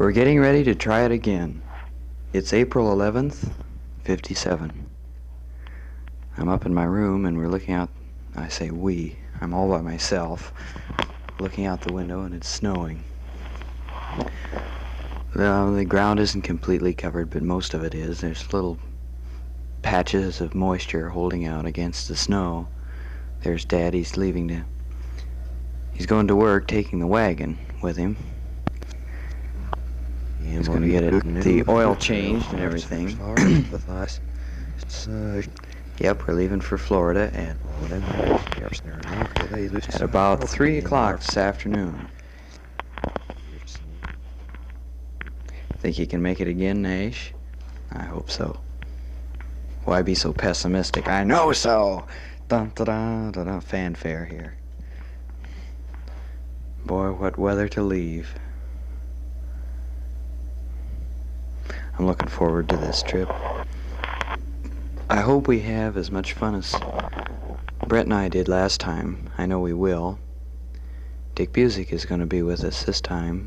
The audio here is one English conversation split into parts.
We're getting ready to try it again. It's April 11th, 57. I'm up in my room and we're looking out. I say we. I'm all by myself, looking out the window, and it's snowing. The ground isn't completely covered, but most of it is. There's little patches of moisture holding out against the snow. There's Dad. He's going to work, taking the wagon with him. He's going to get the oil changed and everything. Yep, we're leaving for Florida at about 3 o'clock this afternoon. Think you can make it again, Nash? I hope so. Why be so pessimistic? I know so! Dun-da-da-da-da, fanfare here. Boy, what weather to leave. I'm looking forward to this trip. I hope we have as much fun as Brett and I did last time. I know we will. Dick Busick is going to be with us this time.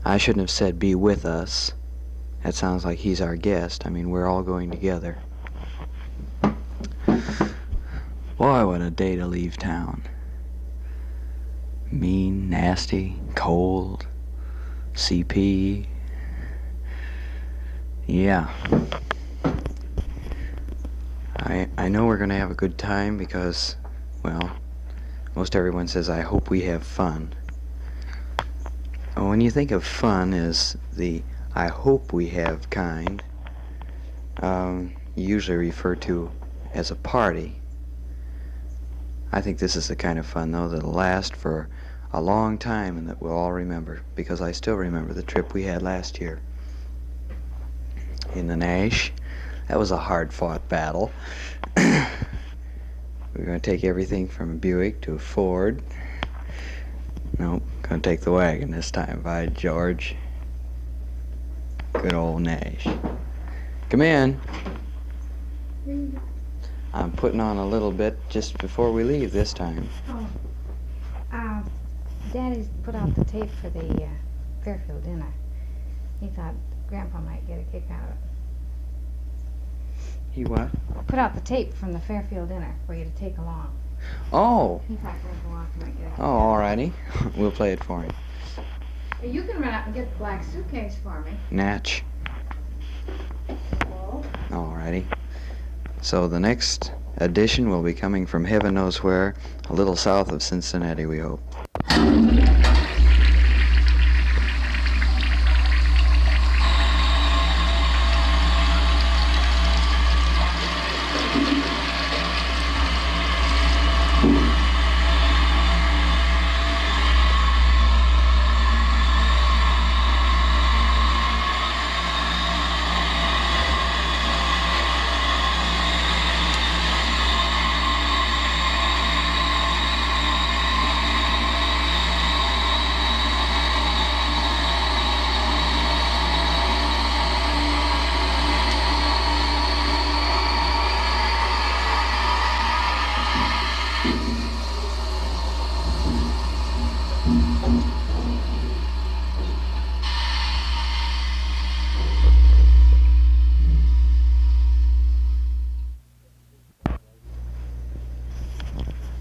I shouldn't have said be with us. That sounds like he's our guest. I mean, we're all going together. Boy, what a day to leave town. Mean, nasty, cold, CP. Yeah. I know we're going to have a good time because, well, most everyone says, I hope we have fun. When you think of fun as the I hope we have kind, you usually refer to as a party. I think this is the kind of fun, though, that'll last for a long time and that we'll all remember, because I still remember the trip we had last year in the Nash. That was a hard-fought battle. We're going to take everything from a Buick to a Ford. Nope, going to take the wagon this time. By George. Good old Nash. Come in. I'm putting on a little bit just before we leave this time. Daddy's put out the tape for the Fairfield dinner. He thought Grandpa might get a kick out of it. He what? Put out the tape from the Fairfield dinner for you to take along. Oh. He thought Grandpa might get a kick Oh, alrighty. We'll play it for him. You can run out and get the black suitcase for me. Natch. Hello? Alrighty. So the next edition will be coming from heaven knows where, a little south of Cincinnati, we hope.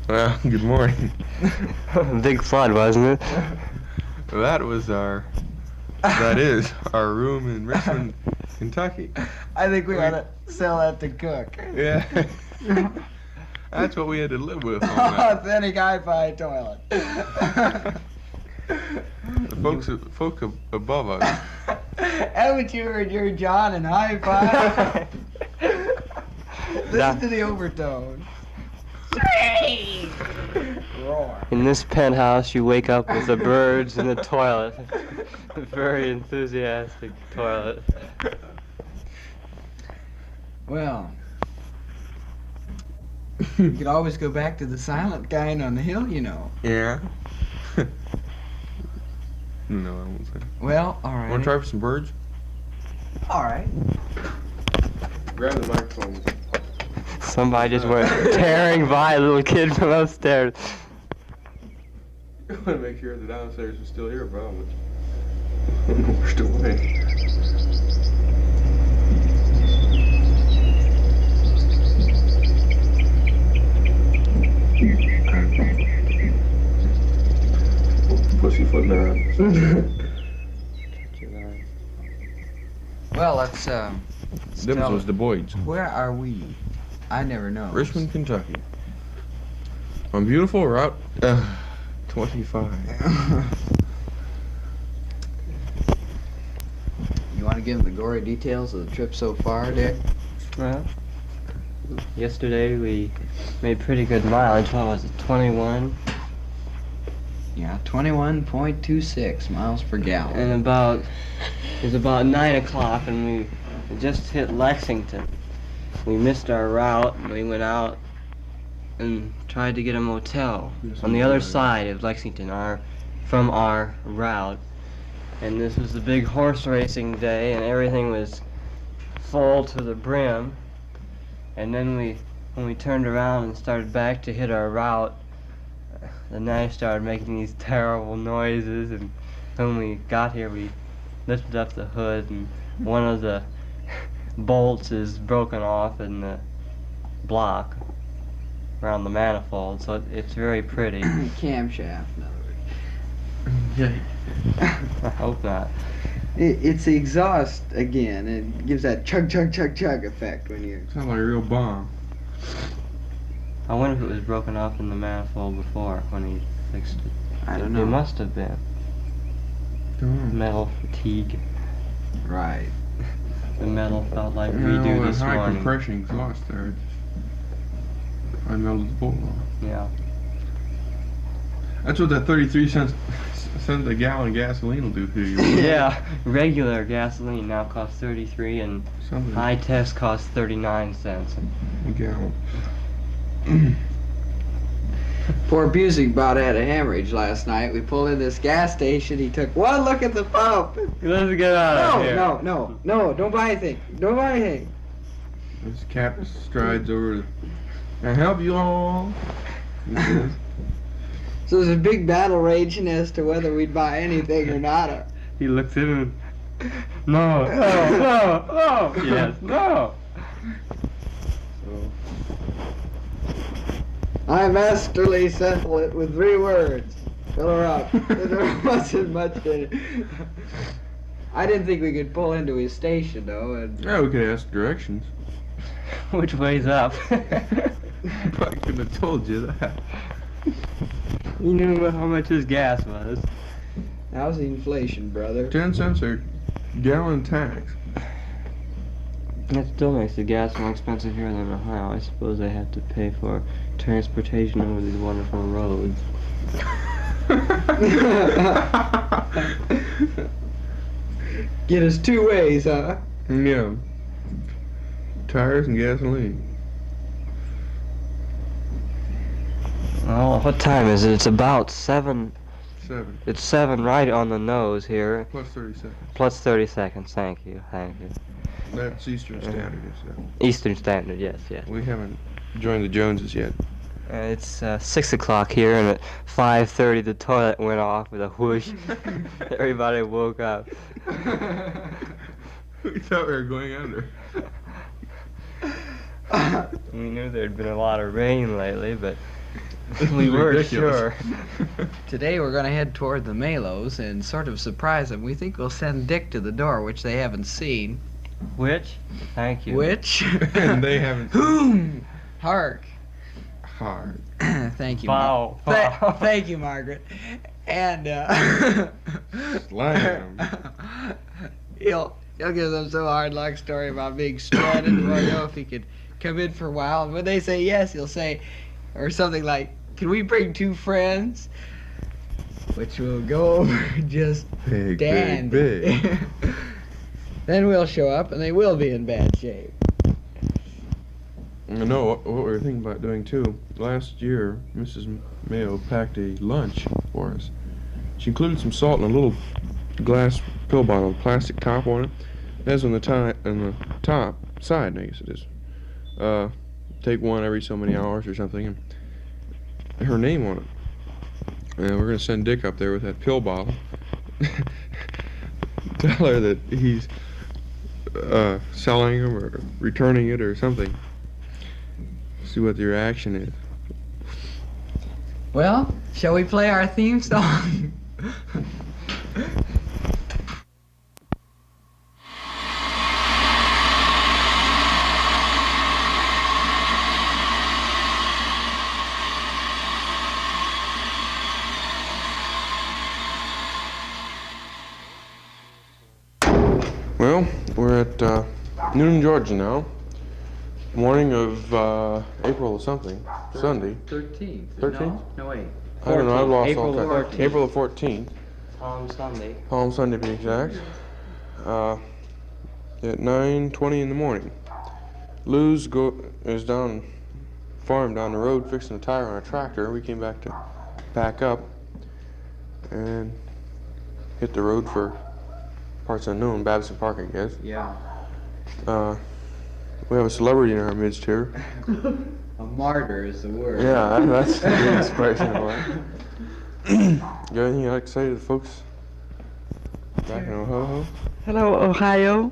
Well, good morning. Big fun, wasn't it? That is our room in Richmond, Kentucky. I think we ought to sell that to Cook. Yeah. That's what we had to live with all night. Authentic hi-fi toilet. The folk above us. Haven't you heard your John and hi-fi? Listen to the overtone. Roar. In this penthouse, you wake up with the birds in the toilet. A very enthusiastic toilet. Well, you could always go back to the silent kind on the hill, you know. Yeah. No, I won't say. Well, all right. Want to try for some birds? All right. Grab the microphone. Somebody just went tearing by a little kid from upstairs. I want to make sure the downstairs is still here, probably. Washed away. Pussyfoot man. Well, let's Them tell- was the Boyds. Where are we? I never know. Richmond, Kentucky. On beautiful Route 25. You want to give them the gory details of the trip so far, Dick? Well, yesterday we made pretty good mileage. What was it, 21? Yeah, 21.26 miles per gallon. And it was about 9 o'clock, and we just hit Lexington. We missed our route, and we went out and tried to get a motel on the other side of Lexington, from our route. And this was the big horse racing day, and everything was full to the brim. And then when we turned around and started back to hit our route, the knife started making these terrible noises, and when we got here we lifted up the hood, and one of the bolts is broken off in the block around the manifold, so it's very pretty. Camshaft, in other words. Yeah. I hope not. It's the exhaust again. It gives that chug chug chug chug effect when you. Sounds like a real bomb. I wonder if it was broken off in the manifold before when he fixed it. I don't know. It must have been. Metal fatigue. Right. The metal felt like You redo know, this high morning. compression exhaust there. I melted the bolt off. Yeah. That's what that 33 cents a gallon of gasoline will do to you. Yeah, regular gasoline now costs 33 and Something. high test costs 39 cents. A gallon. Poor Busey about had a hemorrhage last night. We pulled in this gas station. He took one look at the pump. Let's get out of here. No, don't buy anything. Don't buy anything. This cat strides over. Can I help you all? He says. So there's a big battle raging as to whether we'd buy anything or not. He looks in and no, yes, no. I masterly settle it with 3 words. Fill her up. There wasn't much in it. I didn't think we could pull into his station though. And Yeah, we could ask directions. Which way's up? Probably couldn't have told you that. You knew how much his gas was. how's the inflation, brother? 10 cents a gallon tax. That still makes the gas more expensive here than Ohio. I suppose they have to pay for transportation over these wonderful roads. Get us 2 ways, huh? Yeah. Tires and gasoline. Oh, what time is it? It's about 7. 7. It's 7 right on the nose here. Plus 30 seconds. Plus 30 seconds. Thank you. That's Eastern Standard, is that? Eastern Standard, yes. We haven't joined the Joneses yet. It's 6 o'clock here, and at 5:30 the toilet went off with a whoosh. Everybody woke up. We thought we were going under. We knew there'd been a lot of rain lately, but This we is weren't ridiculous. sure. Today we're going to head toward the Malos and sort of surprise them. We think we'll send Dick to the door, which they haven't seen. Which? Thank you. Which? And they haven't. Whom? Hark. Hard. Thank you. Bow, bow. Thank you, Margaret. And Slam. he'll give them some hard luck story about being stranded. We want to know if he could come in for a while. And when they say yes, he'll say, or something like, "Can we bring 2 friends?" Which will go over just Big, dandy. big, big. Then we'll show up, and they will be in bad shape. I know what we were thinking about doing too. Last year, Mrs. Mayo packed a lunch for us. She included some salt in a little glass pill bottle, with plastic top on it. That's on the top side, I guess it is. Take one every so many hours or something, and her name on it. And we're gonna send Dick up there with that pill bottle. tell her that he's selling them or returning it or something. See what the reaction is. Well, shall we play our theme song? Well, we're at Newton, Georgia now. Morning of April something. Sunday. 13th. 13th? No, wait. I don't know, I've lost April all the track. 14th. April the 14th. Palm Sunday. Palm Sunday to be exact. At 9:20 in the morning. Lou's is down farm down the road fixing a tire on a tractor. We came back to pack up and hit the road for parts unknown, Babson Park, I guess. Yeah. We have a celebrity in our midst here. A martyr is the word. Yeah, that's a good expression of it. You got anything you'd like to say to the folks back in Oahu? Hello, Ohio.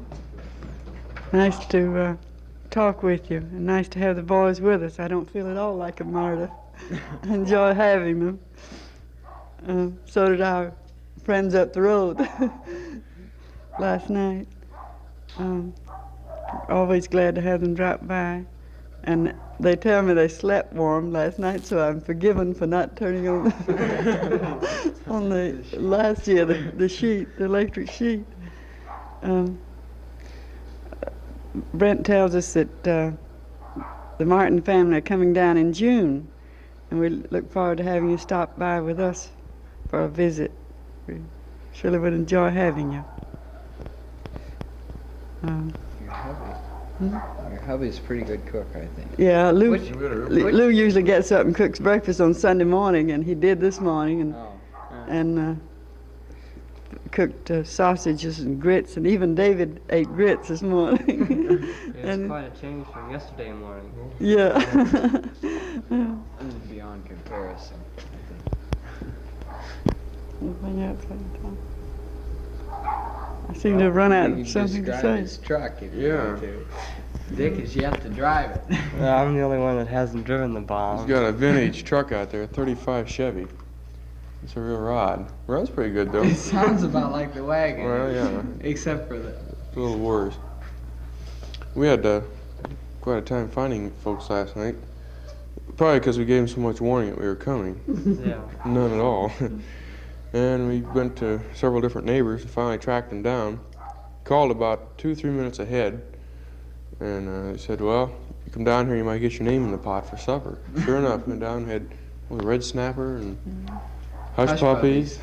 Nice to talk with you, and nice to have the boys with us. I don't feel at all like a martyr. I enjoy having them. So did our friends up the road last night. Always glad to have them drop by. And they tell me they slept warm last night, so I'm forgiven for not turning on on the last year the sheet, the electric sheet. Brent tells us that the Martin family are coming down in June, and we look forward to having you stop by with us for a visit. We surely would enjoy having you. Your hubby. Your hubby's a pretty good cook, I think. Yeah, Lou, Which- Lou usually gets up and cooks breakfast on Sunday morning, and he did this morning, and cooked sausages and grits, and even David ate grits this morning. It's And- quite a change from yesterday morning. Yeah. Beyond comparison. Anything else I can tell? I seem to have run out You of can something to describe say. his truck if you Yeah. want to. Dick is yet to drive it. I'm the only one that hasn't driven the He's bomb. got a vintage truck out there, 35 Chevy. It's a real rod. Runs pretty good though. It sounds about like the wagon. Well, yeah. Except for the. It's a little worse. We had quite a time finding folks last night. Probably because we gave them so much warning that we were coming. Yeah. None at all. And we went to several different neighbors and finally tracked them down. Called about 2-3 minutes ahead. And they said, well, you come down here, you might get your name in the pot for supper. Sure enough, went down, had red snapper and hush puppies,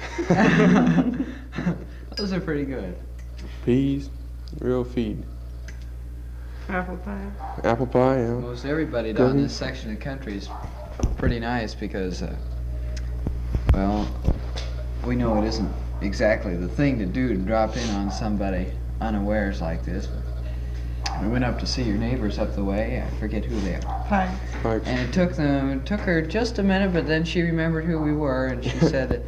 Those are pretty good. peas, real feed. Apple pie. Apple pie, yeah. Most everybody down this section of country is pretty nice because, well, we know it isn't exactly the thing to do to drop in on somebody unawares like this. We went up to see your neighbors up the way. I forget who they are. Pie. Pipes. And it took her just a minute, but then she remembered who we were, and she said that,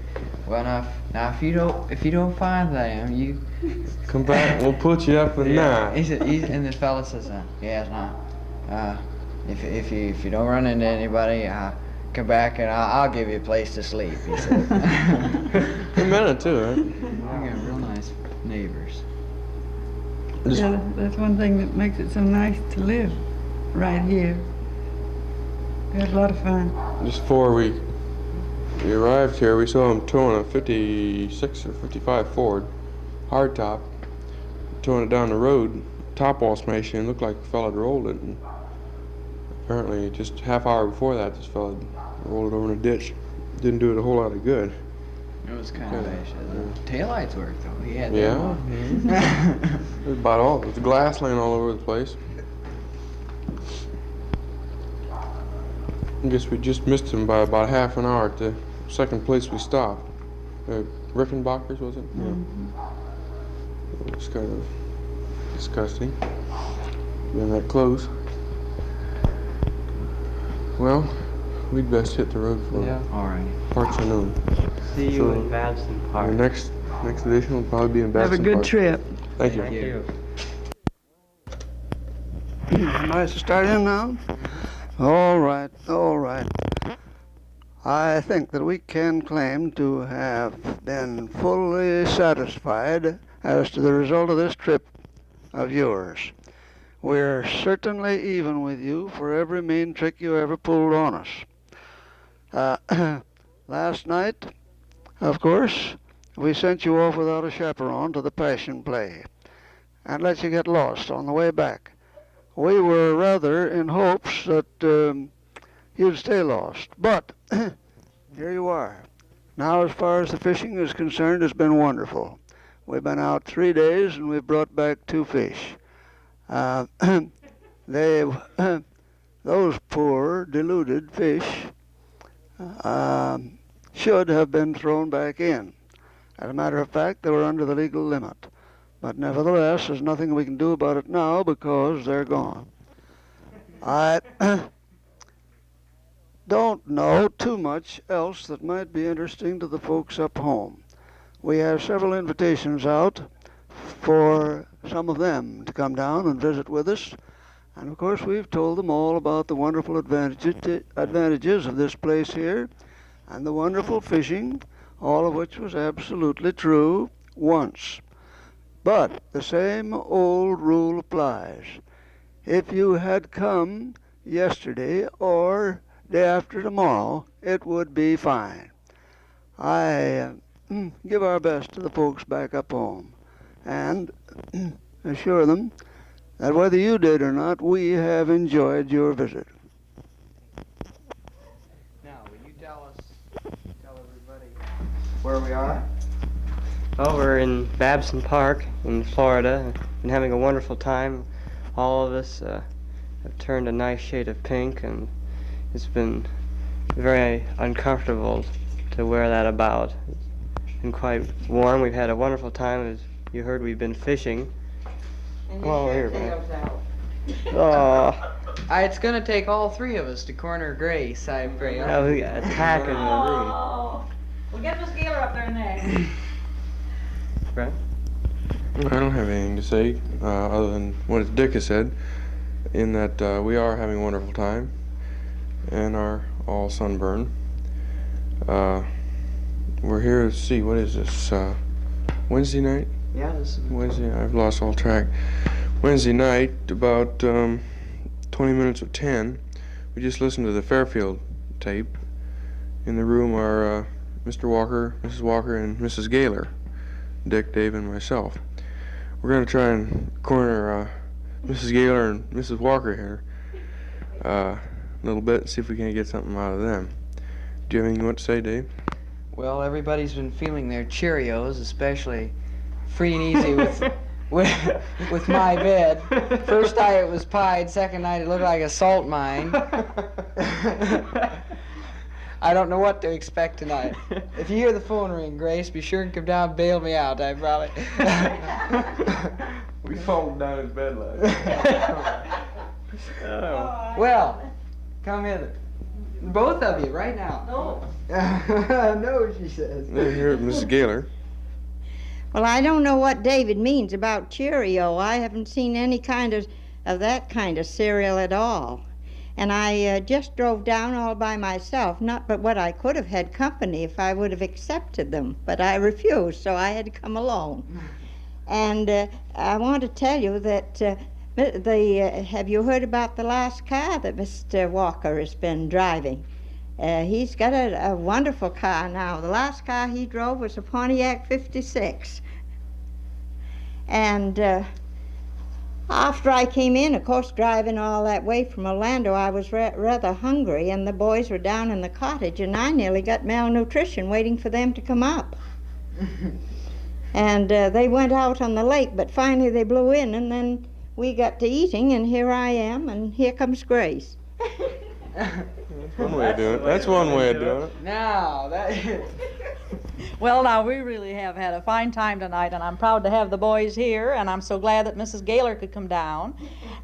well, now if you don't find them, you. Come back, we'll put you up in Yeah. nine. He said, and the fella says, yes, if you don't run into anybody, come back and I'll give you a place to sleep. He said. He meant it too, right? We got real nice neighbors. Just- Yeah, that's one thing that makes it so nice to live right here. We had a lot of fun. Just before we arrived here, we saw him towing a 56 or 55 Ford hardtop, towing it down the road, top wall smashing. It looked like the fella had rolled it. And apparently, just half hour before that, this fella had rolled it over in a ditch. Didn't do it a whole lot of good. It was kind of the taillights worked though. He had Yeah. them on. It was about all. There was glass laying all over the place. I guess we just missed him by about half an hour at the second place we stopped. Rickenbackers, was it? Yeah. It was kind of disgusting. Been that close. Well, we'd best hit the road for Yeah. All right. parts unknown. See you So, in Babson Our Park. next Next edition will probably be in Have a Babson good Park. trip. Thank you. Thank you. Am I to start in now? All right, all right. I think that we can claim to have been fully satisfied as to the result of this trip of yours. We're certainly even with you for every mean trick you ever pulled on us. Last night, of course, we sent you off without a chaperone to the Passion Play and let you get lost on the way back. We were rather in hopes that you'd stay lost, but here you are. Now, as far as the fishing is concerned, it's been wonderful. We've been out 3 days and we've brought back 2 fish. Those poor, deluded fish should have been thrown back in. As a matter of fact, they were under the legal limit. But nevertheless, there's nothing we can do about it now because they're gone. I don't know too much else that might be interesting to the folks up home. We have several invitations out for some of them to come down and visit with us. And of course, we've told them all about the wonderful advantages of this place here and the wonderful fishing, all of which was absolutely true once. But the same old rule applies. If you had come yesterday or day after tomorrow, it would be fine. I give our best to the folks back up home and assure them that whether you did or not, we have enjoyed your visit. Now, will you tell everybody where we are? Oh, we're in Babson Park in Florida. Been having a wonderful time. All of us have turned a nice shade of pink, and it's been very uncomfortable to wear that about. It's been quite warm. We've had a wonderful time. As you heard, we've been fishing. Come on over here, man. Oh, It's gonna take all 3 of us to corner Grace, I pray. now we got attack in the room. Oh, well, get Miss Gaylor up there next. Right? I don't have anything to say other than what Dick has said, in that we are having a wonderful time and are all sunburned. We're here to see, what is this, Wednesday night? Yeah, this is Wednesday, I've lost all track. Wednesday night, about 20 minutes of 10, we just listened to the Fairfield tape. In the room are Mr. Walker, Mrs. Walker, and Mrs. Gaylor, Dick, Dave, and myself. We're going to try and corner Mrs. Gaylor and Mrs. Walker here a little bit and see if we can get something out of them. Do you have anything you want to say, Dave? Well, everybody's been feeling their Cheerios, especially free and easy with my bed. First night it was pied, second night it looked like a salt mine. I don't know what to expect tonight. If you hear the phone ring, Grace, be sure and come down and bail me out. I probably. We folded down his bed last night. Well, come hither. Both of you, right now. No. No, she says. Here, Mrs. Gaylor. Well, I don't know what David means about Cheerio. I haven't seen any kind of that kind of cereal at all. And I just drove down all by myself, not but what I could have had company if I would have accepted them, but I refused, so I had to come alone. And I want to tell you that have you heard about the last car that Mr. Walker has been driving? He's got a wonderful car now. The last car he drove was a Pontiac 56. And after I came in, of course, driving all that way from Orlando, I was rather hungry, and the boys were down in the cottage, and I nearly got malnutrition waiting for them to come up. And they went out on the lake, but finally they blew in, and then we got to eating, and here I am, and here comes Grace. One way of doing it. That's one way of doing it. Now, that. Well, now, we really have had a fine time tonight, and I'm proud to have the boys here, and I'm so glad that Mrs. Gaylor could come down,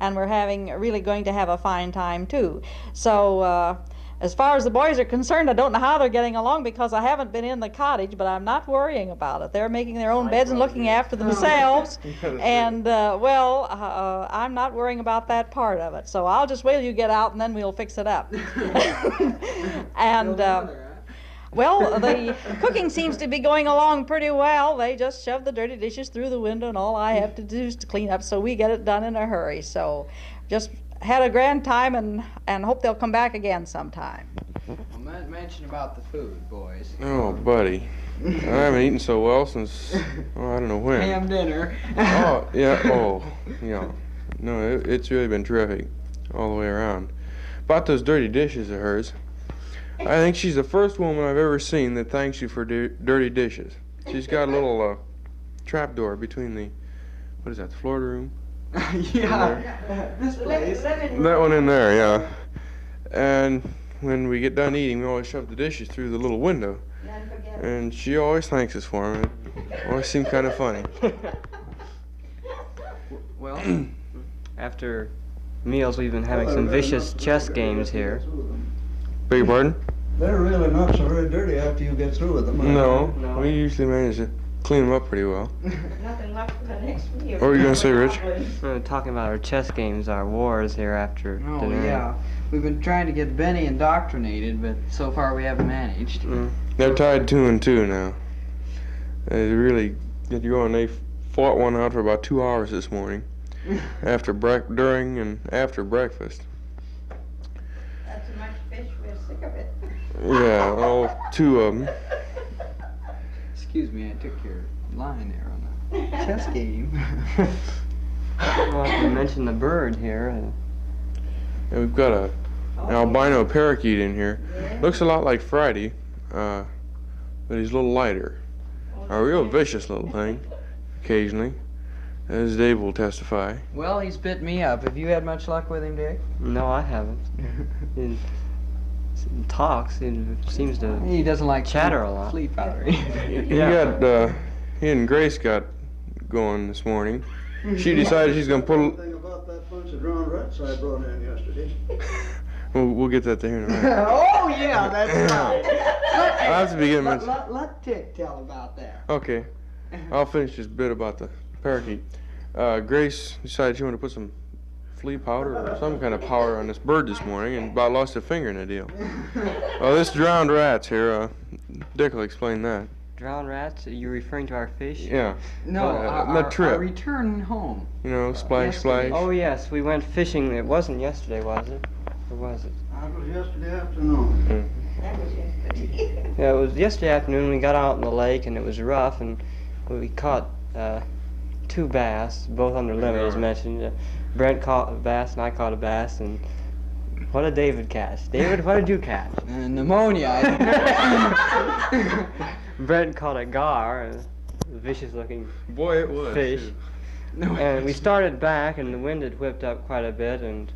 and we're really going to have a fine time, too. So, as far as the boys are concerned, I don't know how they're getting along because I haven't been in the cottage, but I'm not worrying about it. They're making their own beds and looking after themselves. And, I'm not worrying about that part of it. So I'll just wait till you get out and then we'll fix it up. And, well, the cooking seems to be going along pretty well. They just shove the dirty dishes through the window, and all I have to do is to clean up, so we get it done in a hurry. So just had a grand time, and hope they'll come back again sometime. Well, mention about the food, boys. Oh, buddy. I haven't eaten so well since, I don't know when. Ham dinner. Oh, yeah, yeah. No, it's really been terrific all the way around. About those dirty dishes of hers, I think she's the first woman I've ever seen that thanks you for dirty dishes. She's got a little trapdoor between the, what is that, the Florida room? Yeah, this place. That one in there, yeah. And when we get done eating, we always shove the dishes through the little window. And she always thanks us for them. It always seemed kind of funny. Well, after meals, we've been having some vicious chess games here. Beg your pardon? They're really not so very dirty after you get through with them. No, we usually manage to clean them up pretty well. Nothing left for the next meal. What were you going to say, Rich? We're talking about our chess games, our wars here after Oh, dinner. yeah. We've been trying to get Benny indoctrinated, but so far we haven't managed. They're tied 2 and 2 now. They really get going. They fought one out for about 2 hours this morning, during and after breakfast. That's so much fish, we're sick of it. Yeah, all 2 of them. Excuse me, I took your line there on the chess game. Well, if we mention the bird here. And we've got an albino parakeet in here. Looks a lot like Friday, but he's a little lighter. A real vicious little thing, occasionally, as Dave will testify. Well, he's bit me up. Have you had much luck with him, Dick? No, I haven't. He talks. He seems to He doesn't like chatter a lot. Fleet powder. He and Grace got going this morning. She decided she's going to pull... Thing about that bunch of drowned rats I brought in yesterday. We'll get that to here in a minute. Oh, yeah, that's right. I'll have to begin with... Let Dick tell about that. Okay, I'll finish this bit about the parakeet. Grace decided she wanted to put some flea powder or some kind of powder on this bird this morning and about lost a finger in the deal. Well, this drowned rat's here. Dick will explain that. Drowned rats? Are you referring to our fish? Yeah. No, our trip. our return home. You know, splash, splash. Oh, yes, we went fishing. It wasn't yesterday, was it? Or was it? That was yesterday afternoon. That was yesterday. Yeah, it was yesterday afternoon. We got out in the lake and it was rough, and we caught 2 bass, both under limit, as mentioned. Brent caught a bass and I caught a bass, and what did David catch? David, what did you catch? Pneumonia. Brent caught a gar, a vicious-looking Boy, it was. fish. too. And we started back, and the wind had whipped up quite a bit, and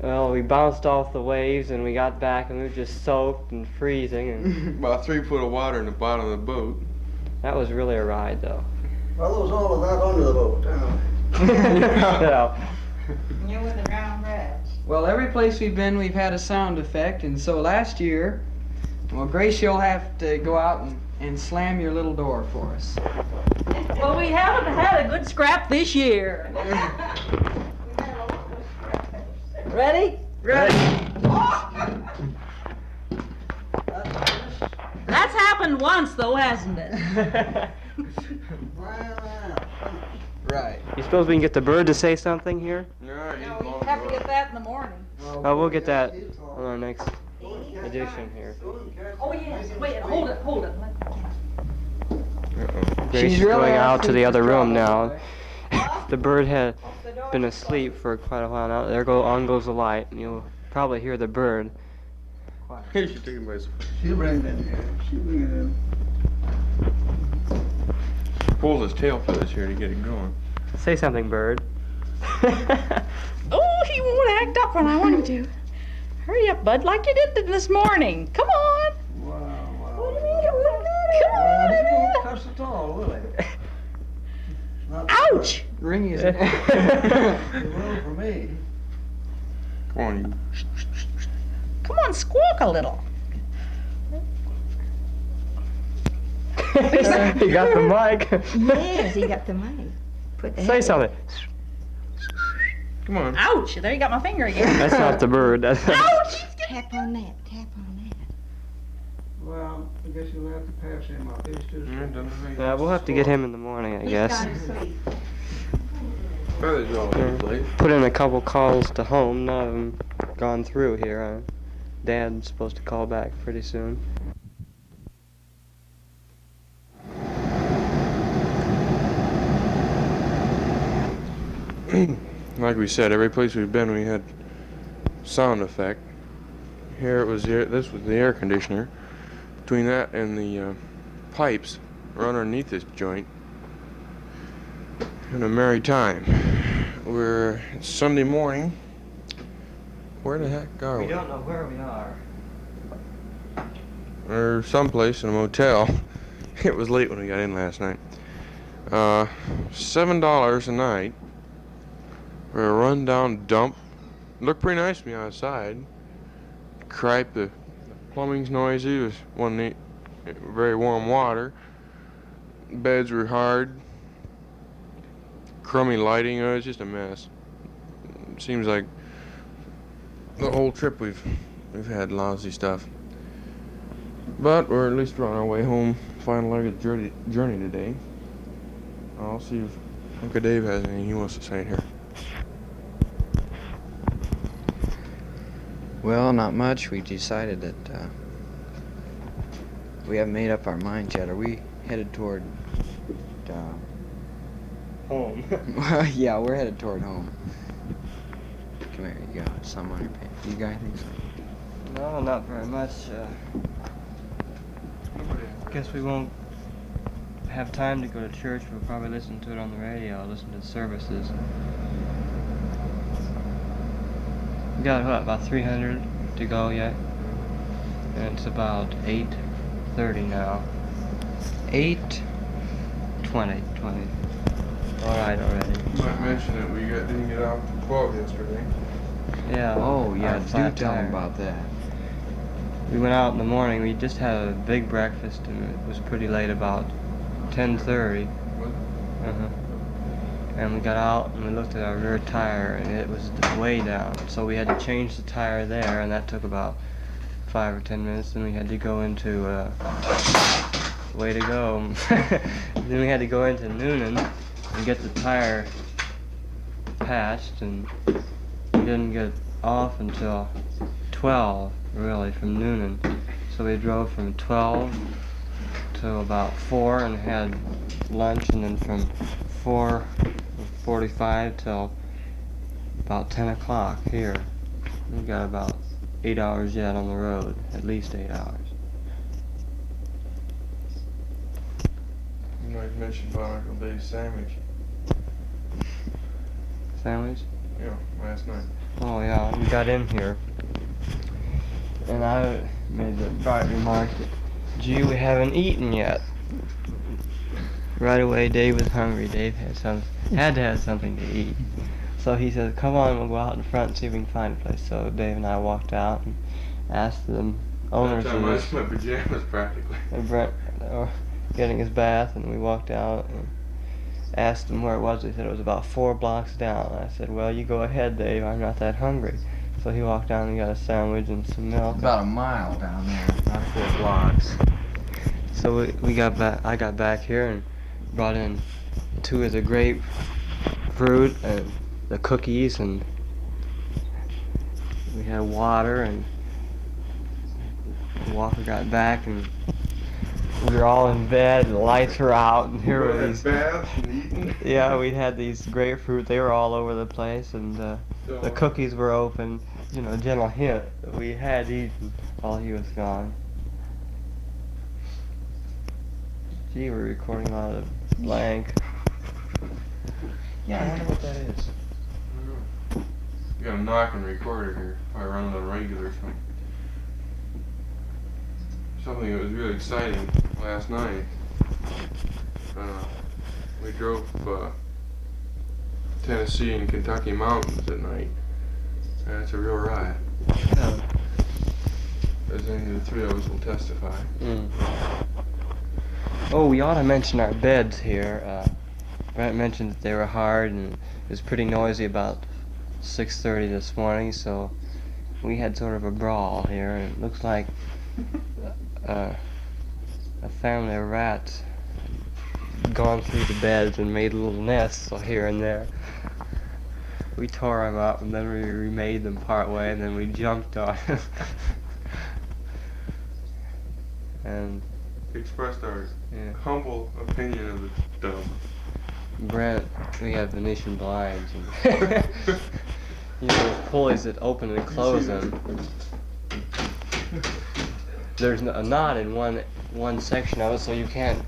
well, we bounced off the waves, and we got back, and we were just soaked and freezing, and About 3 foot of water in the bottom of the boat. that was really a ride, though. Well, there was all of that under the boat. Yeah. You with the drowned rats. Well, every place we've been, we've had a sound effect, and so last year, well, Grace, you'll have to go out and slam your little door for us. Well, we haven't had a good scrap this year. Ready? Ready? That's happened once, though, hasn't it? Right. You suppose we can get the bird to say something here? Yeah, No, we have to get that in the morning. Oh, we'll get that on our next edition here. Oh, yes. Wait, hold it. Grace is really going out to asking the for other room trouble, now. The bird had been asleep for quite a while now. On goes the light, and you'll probably hear the bird. He should take him by surprise. She'll bring it in here. She'll bring it in. Pulls his tail feathers here to get it going. Say something, bird. Oh, he won't act up when I want him to. Hurry up, bud, like you did this morning. Come on. Wow. Come on. He won't cuss at all, will he? Not Ouch! Ring his. He will for me. Come on, you. Come on, on, squawk a little. He got the mic. Yes, he got the money. Put the Say head- something. Come on. Ouch! There you got my finger again. That's not the bird. That's Ouch! Tap on that, tap on that. Well, I guess you'll have to pass him up. He's too Yeah, we'll have to get him in the morning, I guess. Feathers all over the place. Put in a couple calls to home. None of them gone through here. Dad's supposed to call back pretty soon. Like we said, every place we've been, we had sound effect. Here it was this was the air conditioner. Between that and the pipes are underneath this joint. And a merry time. It's Sunday morning. Where the heck are we? We don't know where we are. Or someplace in a motel. It was late when we got in last night. $7 a night for a rundown dump. Looked pretty nice to me outside. Cripe, the plumbing's noisy. It was very warm water. Beds were hard. Crummy lighting. It was just a mess. It seems like the whole trip we've had lousy stuff. But we're at least on our way home. Final leg of the journey today. I'll see if Uncle Dave has anything he wants to say here. Well, not much. We decided that we haven't made up our minds yet. Are we headed toward Home. well, yeah, we're headed toward home. Come here, you got some on your pants. You got anything? No, not very much. Guess we won't have time to go to church. We'll probably listen to it on the radio, listen to the services. We got, what, about 300 to go yet? And it's about 8:30 now. 8:20. 20. Alright already. You might mention that we didn't get out to 12 yesterday. Yeah. Oh, yeah, our do flat tell tire. them about that. We went out in the morning. We just had a big breakfast and it was pretty late, about 10:30. Uh-huh. And we got out and we looked at our rear tire and it was way down. So we had to change the tire there and that took about 5 or 10 minutes. Then we had to go into, way to go. Then we had to go into Noonan and get the tire patched, and we didn't get off until 12, really, from Noonan. So we drove from 12 to about 4 and had lunch, and then from 4:45 till about 10 o'clock here. We got about 8 hours yet on the road, at least 8 hours. You might mention about Uncle Dave's sandwich. Sandwich? Yeah, last night. Oh yeah, we got in here, and I made the bright remark that, gee, we haven't eaten yet. Right away, Dave was hungry. Dave had to have something to eat. So he said, come on, we'll go out in front and see if we can find a place. So Dave and I walked out and asked the owners That of time I this, was in my pajamas practically. and Brent, getting his bath, and we walked out and asked them where it was. They said it was about 4 blocks down. I said, well, you go ahead, Dave, I'm not that hungry. So he walked down and got a sandwich and some milk. About a mile down there, not 4 blocks. So we got back. I got back here and brought in 2 of the grapefruit and the cookies, and we had water, and Walker got back and we were all in bed and the lights were out, and here were these baths and eating. yeah, we had these grapefruit. They were all over the place, and the cookies were open. You know, gentle hint that we had eaten while he was gone. Gee, we're recording a lot of blank. Yeah, I wonder what that is. We got a knocking recorder here. Probably running on regular. Something that was really exciting last night. We drove Tennessee and Kentucky mountains at night. And it's a real ride. as any of the three of us will testify. Oh, we ought to mention our beds here. Brent mentioned that they were hard and it was pretty noisy about 6:30 this morning, so we had sort of a brawl here. And it looks like a family of rats gone through the beds and made little nests here and there. We tore them up and then we remade them part way and then we jumped on them. And Expressed our yeah. humble opinion of the dump. Brent, we have Venetian blinds and you know those pulleys that open and close them. There's a knot in one section of it, so you can't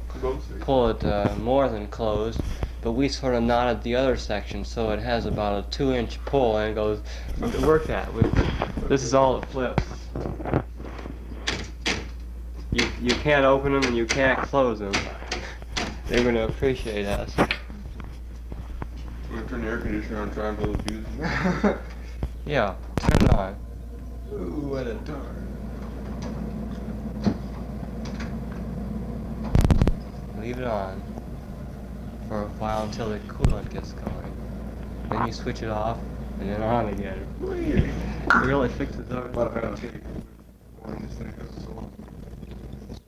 pull it more than closed. But we sort of knotted the other section, so it has about a 2-inch pull, and it goes. Work that. This is all it flips. You can't open them and you can't close them. They're going to appreciate us. I'm gonna turn the air conditioner on and try and blow the fuse. Yeah, turn it on. Ooh, what a darn. Leave it on for a while until the coolant gets going. Then you switch it off and then on again. It really fixes everything. This will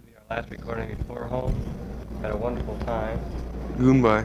be our last recording before home. Had a wonderful time. Goodbye.